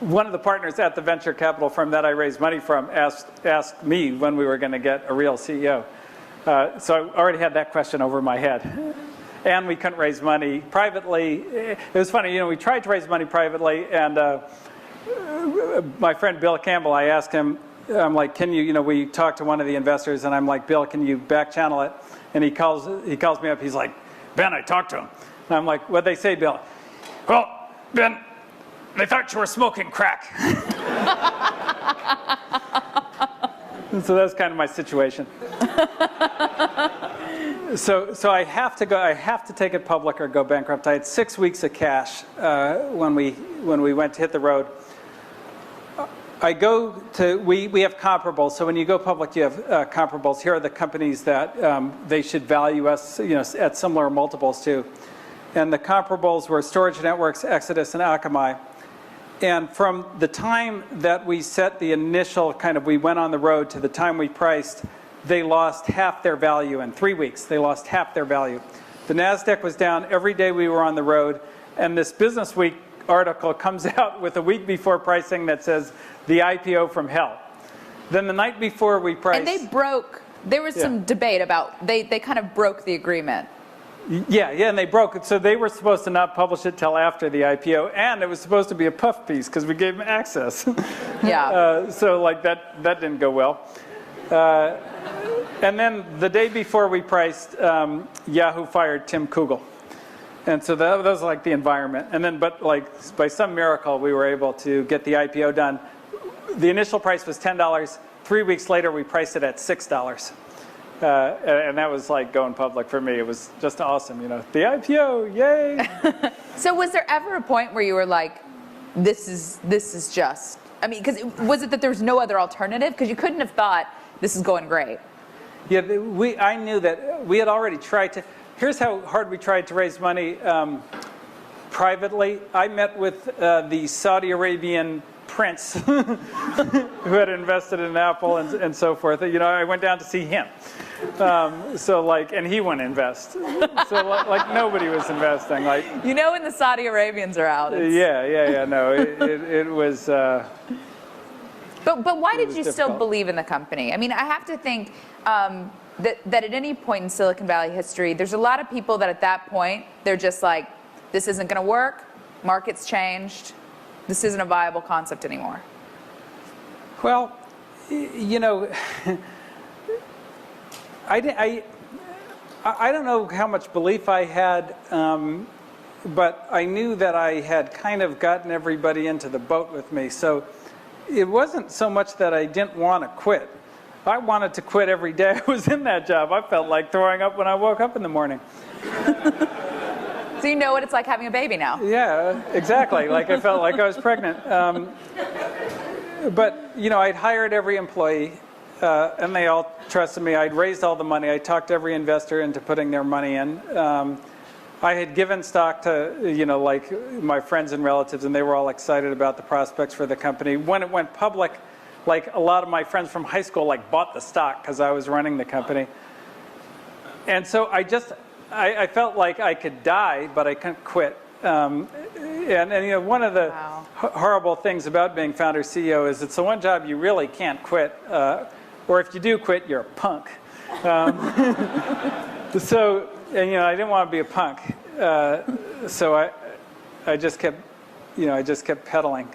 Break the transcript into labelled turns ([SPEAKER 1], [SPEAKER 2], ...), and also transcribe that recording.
[SPEAKER 1] One of the partners at the venture capital firm that I raised money from asked me when we were going to get a real CEO. So I already had that question over my head. And we couldn't raise money privately. It was funny, we tried to raise money privately, and my friend Bill Campbell, I asked him, I'm like, can you, we talked to one of the investors, and I'm like, Bill, can you back channel it? And he calls me up, he's like, Ben, I talked to him. And I'm like, what'd they say, Bill? Well, Ben, they thought you were smoking crack. So that's kind of my situation. So I have to take it public or go bankrupt. I had 6 weeks of cash when we went to hit the road. We have comparables. So when you go public, you have comparables. Here are the companies that they should value us, at similar multiples to. And the comparables were Storage Networks, Exodus, and Akamai. And from the time that we set the initial we went on the road to the time we priced, they lost half their value in 3 weeks. They lost half their value. The NASDAQ was down every day we were on the road. And this Business Week article comes out with a week before pricing that says, the IPO from hell. Then the night before we priced...
[SPEAKER 2] And there was some debate about, they kind of broke the agreement.
[SPEAKER 1] Yeah, and they broke it. So they were supposed to not publish it till after the IPO, and it was supposed to be a puff piece because we gave them access.
[SPEAKER 2] Yeah.
[SPEAKER 1] So that didn't go well. And then the day before we priced, Yahoo fired Tim Kugel. And so that was like the environment. And then, by some miracle, we were able to get the IPO done. The initial price was $10. 3 weeks later, we priced it at $6. And that was like going public for me. It was just awesome, The IPO, yay!
[SPEAKER 2] So was there ever a point where you were like, this is just, because was it that there was no other alternative? Because you couldn't have thought, this is going great.
[SPEAKER 1] Yeah, I knew that we had already tried to. Here's how hard we tried to raise money privately. I met with the Saudi Arabian prince who had invested in Apple and so forth. I went down to see him. And he wouldn't invest. So nobody was investing.
[SPEAKER 2] When the Saudi Arabians are out.
[SPEAKER 1] Yeah. No, it was.
[SPEAKER 2] But why did you still believe in the company? I have to think that at any point in Silicon Valley history, there's a lot of people that at that point, they're just like, this isn't going to work. Market's changed. This isn't a viable concept anymore.
[SPEAKER 1] Well, I don't know how much belief I had, but I knew that I had kind of gotten everybody into the boat with me. So it wasn't so much that I didn't want to quit. I wanted to quit every day I was in that job. I felt like throwing up when I woke up in the morning.
[SPEAKER 2] So you know what it's like having a baby now.
[SPEAKER 1] Yeah, exactly. I felt like I was pregnant. But, I'd hired every employee, and they all trusted me. I'd raised all the money. I talked every investor into putting their money in. I had given stock to, my friends and relatives, and they were all excited about the prospects for the company. When it went public, a lot of my friends from high school, bought the stock because I was running the company. And so I felt like I could die, but I couldn't quit. And one of the horrible things about being founder CEO is it's the one job you really can't quit. Or if you do quit, you're a punk. So, I didn't want to be a punk. So I just kept, pedaling.